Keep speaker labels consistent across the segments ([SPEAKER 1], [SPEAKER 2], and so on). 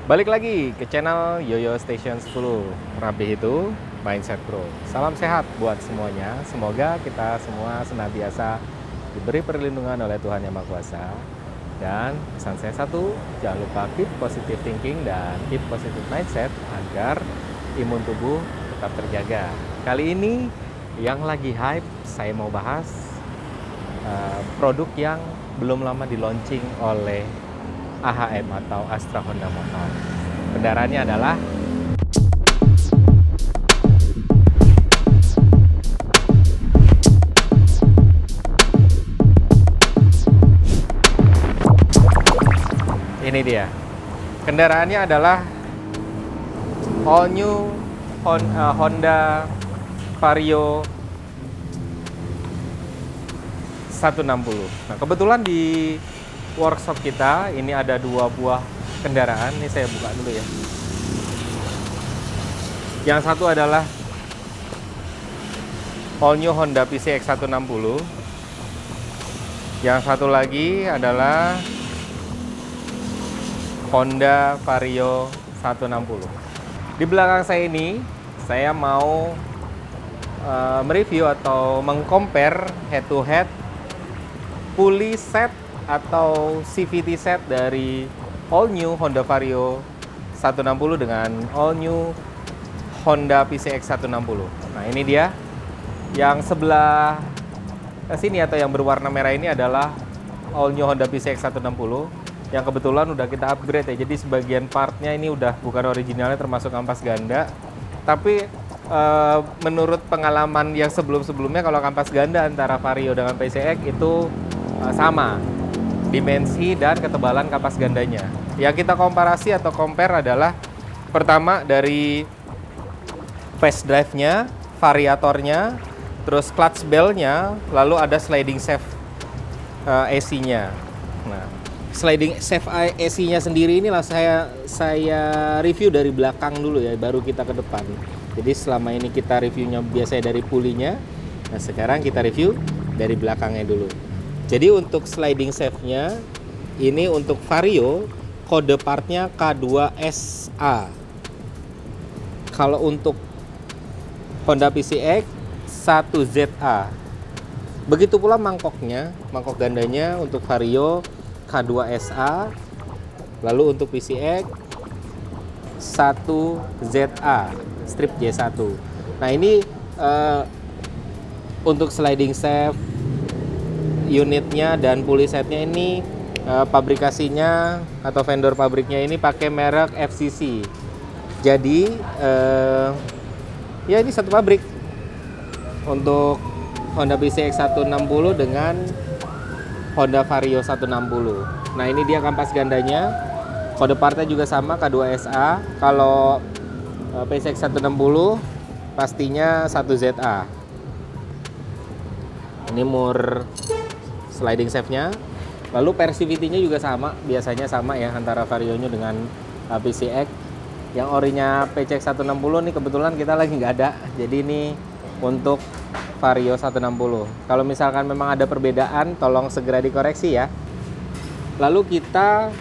[SPEAKER 1] Balik lagi ke channel Yoyo Station 10. Rapi itu Mindset Pro. Salam sehat buat semuanya. Semoga kita semua senantiasa diberi perlindungan oleh Tuhan Yang Maha Kuasa. Dan pesan saya satu, jangan lupa keep positive thinking dan keep positive mindset agar imun tubuh tetap terjaga. Kali ini yang lagi hype, saya mau bahas produk yang belum lama di launching oleh AHM atau Astra Honda Motor. Kendaraannya adalah ini dia. Kendaraannya adalah all new Honda Vario 160. Nah, kebetulan di workshop kita ini ada dua buah kendaraan. Ini saya buka dulu ya. Yang satu adalah all new Honda PCX 160. Yang satu lagi adalah Honda Vario 160. Di belakang saya ini saya mau mereview atau mengcompare head to head fully set atau CVT set dari all new Honda Vario 160 dengan all new Honda PCX 160. Nah, ini dia. Yang sebelah sini atau yang berwarna merah ini adalah all new Honda PCX 160 yang kebetulan udah kita upgrade ya. Jadi sebagian partnya ini udah bukan originalnya, termasuk kampas ganda. Tapi menurut pengalaman yang sebelum-sebelumnya, kalau kampas ganda antara Vario dengan PCX itu sama dimensi dan ketebalan kampas gandanya. Yang kita komparasi atau compare adalah pertama dari face drive-nya, variatornya, terus clutch bell-nya, lalu ada sliding safe AC-nya. Nah, sliding safe AC-nya sendiri inilah saya review dari belakang dulu ya, baru kita ke depan. Jadi selama ini kita reviewnya biasanya dari pulinya. Nah, sekarang kita review dari belakangnya dulu. Jadi untuk sliding safe-nya ini untuk Vario kode partnya K2SA. Kalau untuk Honda PCX 1ZA. Begitu pula mangkoknya, mangkok gandanya untuk Vario K2SA. Lalu untuk PCX 1ZA strip J1. Nah, ini untuk sliding safe unitnya dan pulley setnya ini pabrikasinya atau vendor pabriknya ini pakai merek FCC. Jadi ya ini satu pabrik untuk Honda PCX 160 dengan Honda Vario 160. Nah, ini dia kampas gandanya. Kode partnya juga sama K2SA. Kalau PCX 160 pastinya 1ZA. Ini mur sliding safe-nya. Lalu persivity-nya juga sama, biasanya sama ya antara Vario-nya dengan PCX. Yang orinya PCX 160 nih kebetulan kita lagi nggak ada. Jadi ini untuk Vario 160. Kalau misalkan memang ada perbedaan, tolong segera dikoreksi ya. Lalu kita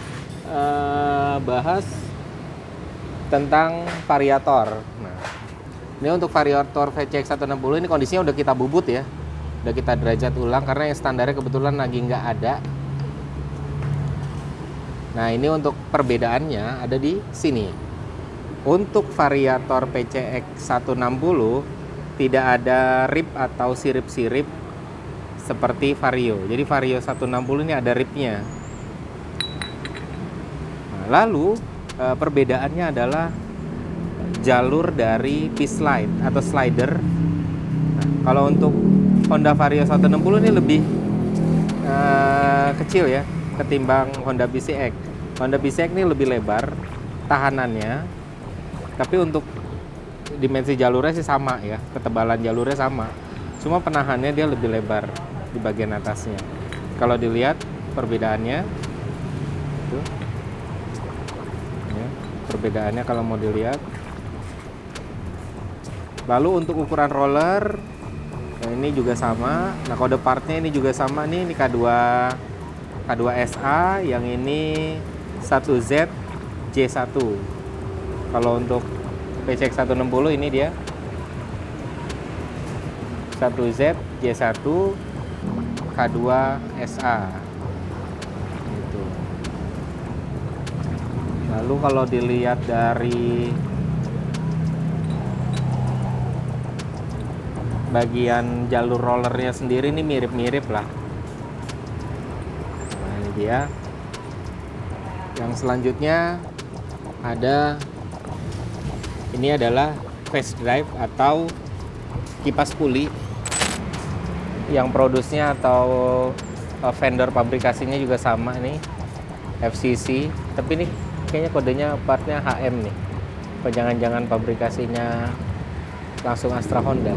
[SPEAKER 1] bahas tentang variator. Nah, ini untuk variator PCX 160 ini kondisinya udah kita bubut ya. Udah kita derajat ulang karena yang standarnya kebetulan lagi nggak ada. Nah, ini untuk perbedaannya ada di sini. Untuk variator PCX 160 tidak ada rip atau sirip-sirip seperti Vario. Jadi Vario 160 ini ada ripnya. Nah, lalu perbedaannya adalah jalur dari P-slide atau slider. Nah, kalau untuk Honda Vario 160 ini lebih kecil ya ketimbang Honda PCX. Honda PCX ini lebih lebar tahanannya, tapi untuk dimensi jalurnya sih sama ya, ketebalan jalurnya sama. Cuma penahannya dia lebih lebar di bagian atasnya. Kalau dilihat perbedaannya, tuh, ya, perbedaannya kalau mau dilihat. Lalu untuk ukuran roller, nah ini juga sama. Nah, kode partnya ini juga sama nih. Ini K2SA, yang ini 1Z J1. Kalau untuk PCX 160 ini dia 1Z J1 K2 SA gitu. Lalu kalau dilihat dari bagian jalur rollernya sendiri ini mirip-mirip lah. Nah, ini dia. Yang selanjutnya ada, ini adalah face drive atau kipas puli yang produsnya atau vendor pabrikasinya juga sama nih, FCC, tapi ini kayaknya kodenya partnya HM nih. Apa jangan-jangan pabrikasinya langsung Astra Honda?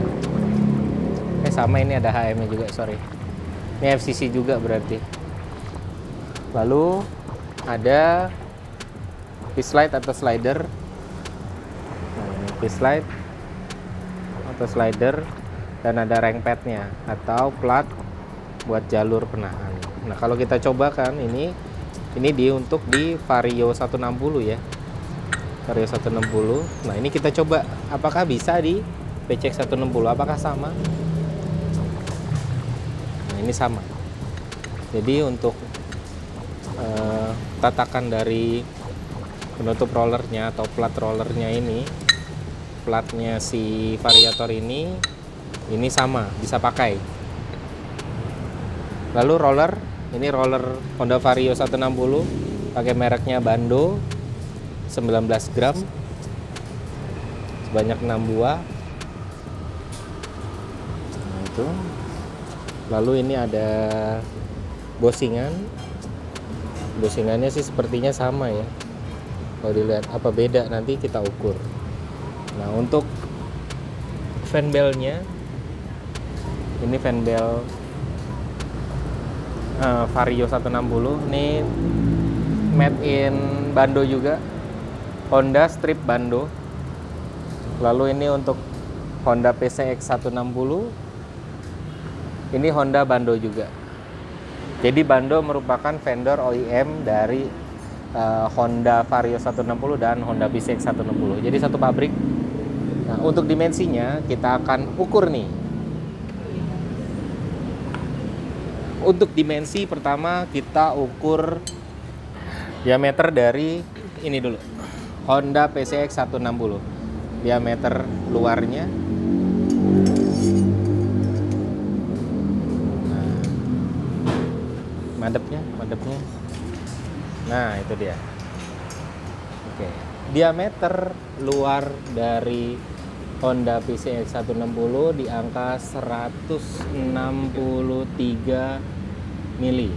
[SPEAKER 1] Sama, ini ada HM nya juga, sorry. Ini FCC juga berarti. Lalu ada P-slide atau slider. Nah, ini P-slide atau slider, dan ada rank padnya atau plat buat jalur penahan. Nah, kalau kita coba kan ini untuk di Vario 160 ya. Vario 160. Nah, ini kita coba apakah bisa di PCX 160, apakah sama? Nah, ini sama. Jadi untuk tatakan dari penutup rollernya atau plat rollernya ini, platnya si variator ini sama, bisa pakai. Lalu roller, ini roller Honda Vario 160 pakai mereknya Bando, 19 gram, sebanyak 6 buah. Nah, itu. Lalu ini ada bosingannya sih sepertinya sama ya. Kalau dilihat apa beda nanti kita ukur. Nah, untuk fan bellnya, ini fan bell Vario 160, ini made in Bando juga, Honda strip Bando. Lalu ini untuk Honda PCX 160, ini Honda Bando juga. Jadi Bando merupakan vendor OEM dari Honda Vario 160 dan Honda PCX 160. Jadi satu pabrik. Nah, untuk dimensinya kita akan ukur nih. Untuk dimensi pertama kita ukur diameter dari ini dulu. Honda PCX 160. Diameter luarnya. Madepnya. Nah, itu dia. Oke. Diameter luar dari Honda PCX 160 di angka 163 mili.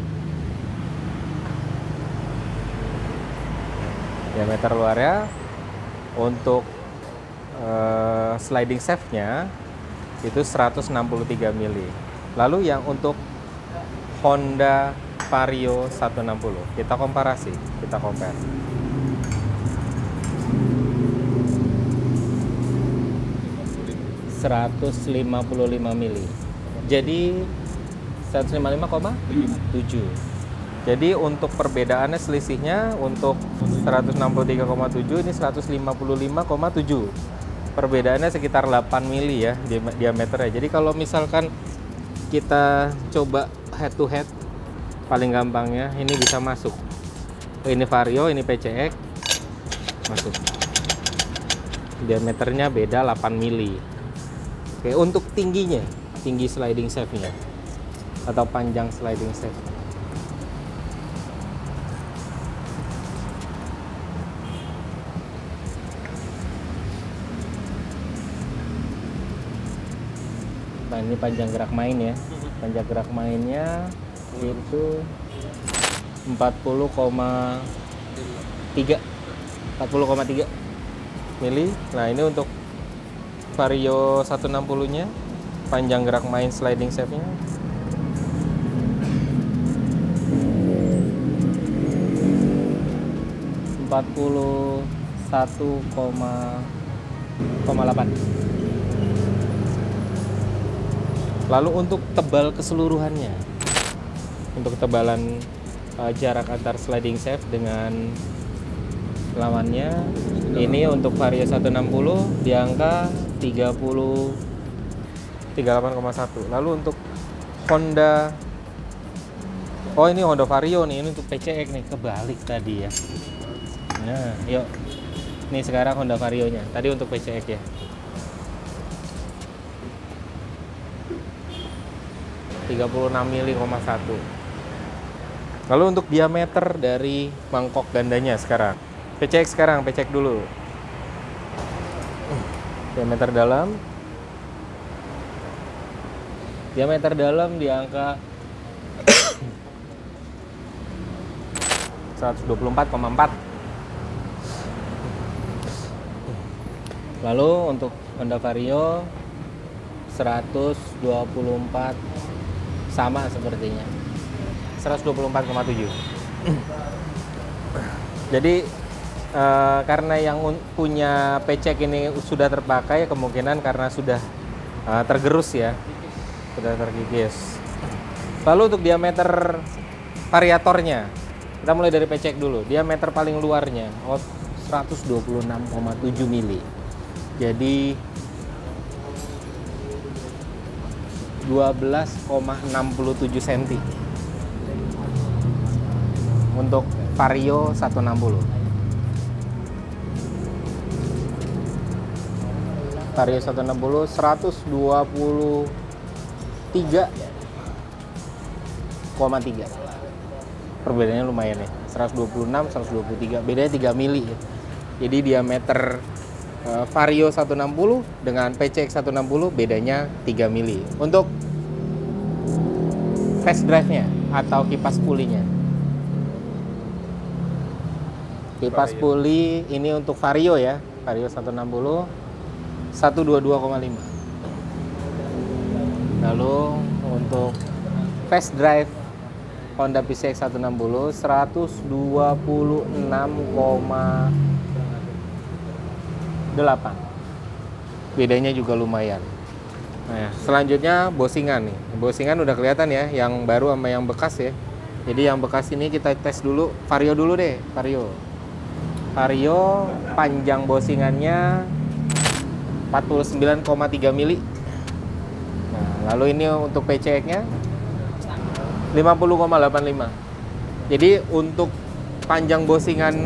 [SPEAKER 1] Diameter luarnya. Untuk sliding shaft-nya itu 163 mili. Lalu yang untuk Honda Vario 160 kita komparasi, kita compare. ...155 mili. Jadi 155,7. Jadi untuk perbedaannya, selisihnya untuk 163,7 ini 155,7. Perbedaannya sekitar 8 mili ya diameternya. Jadi kalau misalkan kita coba head to head, paling gampangnya ini bisa masuk. Ini Vario, ini PCX, masuk. Diameternya beda 8 mili. Oke, untuk tingginya, tinggi sliding shaft-nya atau panjang sliding shaft. Nah, ini panjang gerak main ya. Panjang gerak mainnya itu 40,3 mili. Nah, ini untuk Vario 160-nya panjang gerak main sliding shaft-nya 41,8. Lalu untuk tebal keseluruhannya, untuk ketebalan jarak antar sliding shaft dengan lawannya. Ini untuk Vario 160 di angka 38,1. Lalu untuk Honda, oh ini Honda Vario nih, ini untuk PCX nih, kebalik tadi ya. Nah, yuk. Ini sekarang Honda Vario-nya. Tadi untuk PCX ya. 36 mili, 1. Lalu untuk diameter dari mangkok gandanya sekarang. PCX sekarang, PCX dulu. Diameter dalam. Diameter dalam di angka 124,4. Lalu untuk Honda Vario 124, sama sepertinya 124,7. Jadi karena yang punya PCX ini sudah terpakai, kemungkinan karena sudah tergerus ya, sudah terkikis. Lalu untuk diameter variatornya, kita mulai dari PCX dulu. Diameter paling luarnya 126,7 mili. Jadi 12,67 cm untuk Vario 160. Vario 160 123,3. Perbedaannya lumayan ya. 126, 123. Bedanya 3 mili ya. Jadi diameter Vario 160 dengan PCX 160 bedanya 3 mili. Untuk fast drive-nya atau kipas pulinya. Kipas puli ini untuk Vario ya, Vario 160 122,5. Lalu untuk fast drive Honda PCX 160 126,8. Bedanya juga lumayan. Nah, selanjutnya bosingan nih. Bosingan udah kelihatan ya, yang baru sama yang bekas ya. Jadi yang bekas ini kita tes dulu. Vario dulu deh, Vario. Vario panjang bosingannya 49,3 mili. Nah, lalu ini untuk PCX-nya 50,85. Jadi untuk panjang bosingan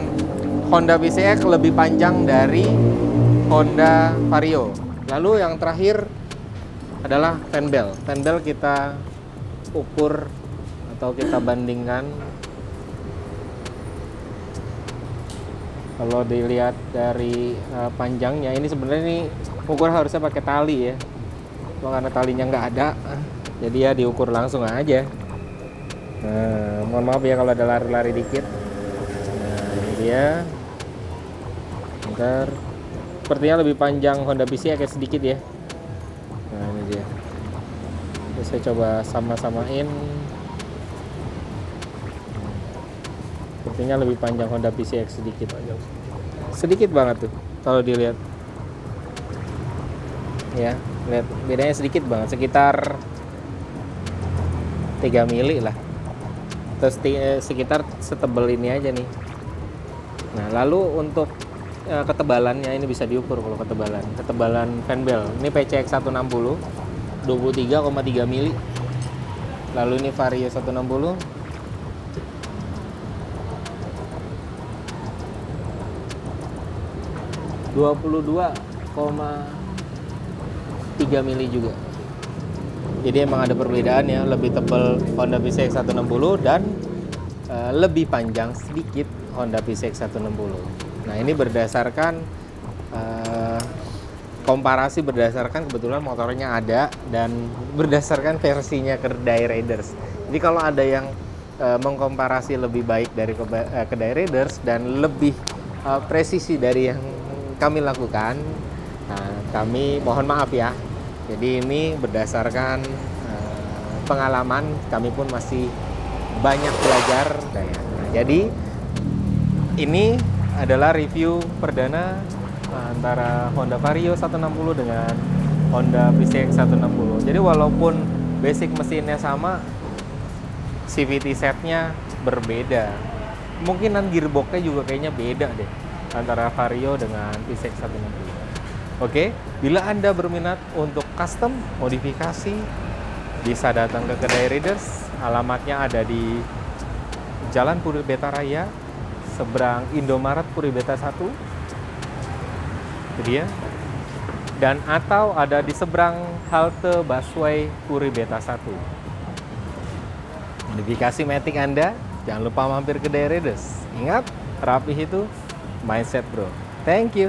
[SPEAKER 1] Honda PCX lebih panjang dari Honda Vario. Lalu yang terakhir adalah fan bell. Fan bell kita ukur atau kita bandingkan. Kalau dilihat dari panjangnya, ini sebenarnya ini ukur harusnya pakai tali ya. Karena talinya nggak ada, jadi ya diukur langsung aja. Nah, mohon maaf ya kalau ada lari-lari dikit. Nah, ini dia. Bentar. Sepertinya lebih panjang Honda PCX sedikit ya. Nah, ini dia. Terus saya coba sama-samain. Sepertinya lebih panjang Honda PCX sedikit. Sedikit banget tuh kalau dilihat. Ya, lihat bedanya sedikit banget, sekitar 3 mili lah. Terus sekitar setebal ini aja nih. Nah, lalu untuk ketebalannya ini bisa diukur. Kalau ketebalan fan bell ini PCX 160 23,3 mili. Lalu ini Vario 160 22,3 mili juga. Jadi emang ada perbedaan ya, lebih tebal Honda PCX 160 dan lebih panjang sedikit Honda PCX 160. Nah, ini berdasarkan komparasi berdasarkan kebetulan motornya ada dan berdasarkan versinya Kedai Riders. Jadi kalau ada yang mengkomparasi lebih baik dari Kedai Riders dan lebih presisi dari yang kami lakukan, nah, kami mohon maaf ya. Jadi ini berdasarkan pengalaman, kami pun masih banyak belajar. Nah, jadi ini adalah review perdana antara Honda Vario 160 dengan Honda PCX 160. Jadi walaupun basic mesinnya sama, CVT setnya berbeda. Kemungkinan gearboxnya juga kayaknya beda deh. antara Vario dengan PCX 160. Oke, bila Anda berminat untuk custom modifikasi, bisa datang ke kedai Riders. Alamatnya ada di Jalan Puri Beta Raya, seberang Indomaret Puri Beta 1. Itu dia. Dan atau ada di seberang halte busway Puri Beta 1. Modifikasi Matic Anda, jangan lupa mampir ke kedai Riders. Ingat, rapih itu mindset bro. Thank you.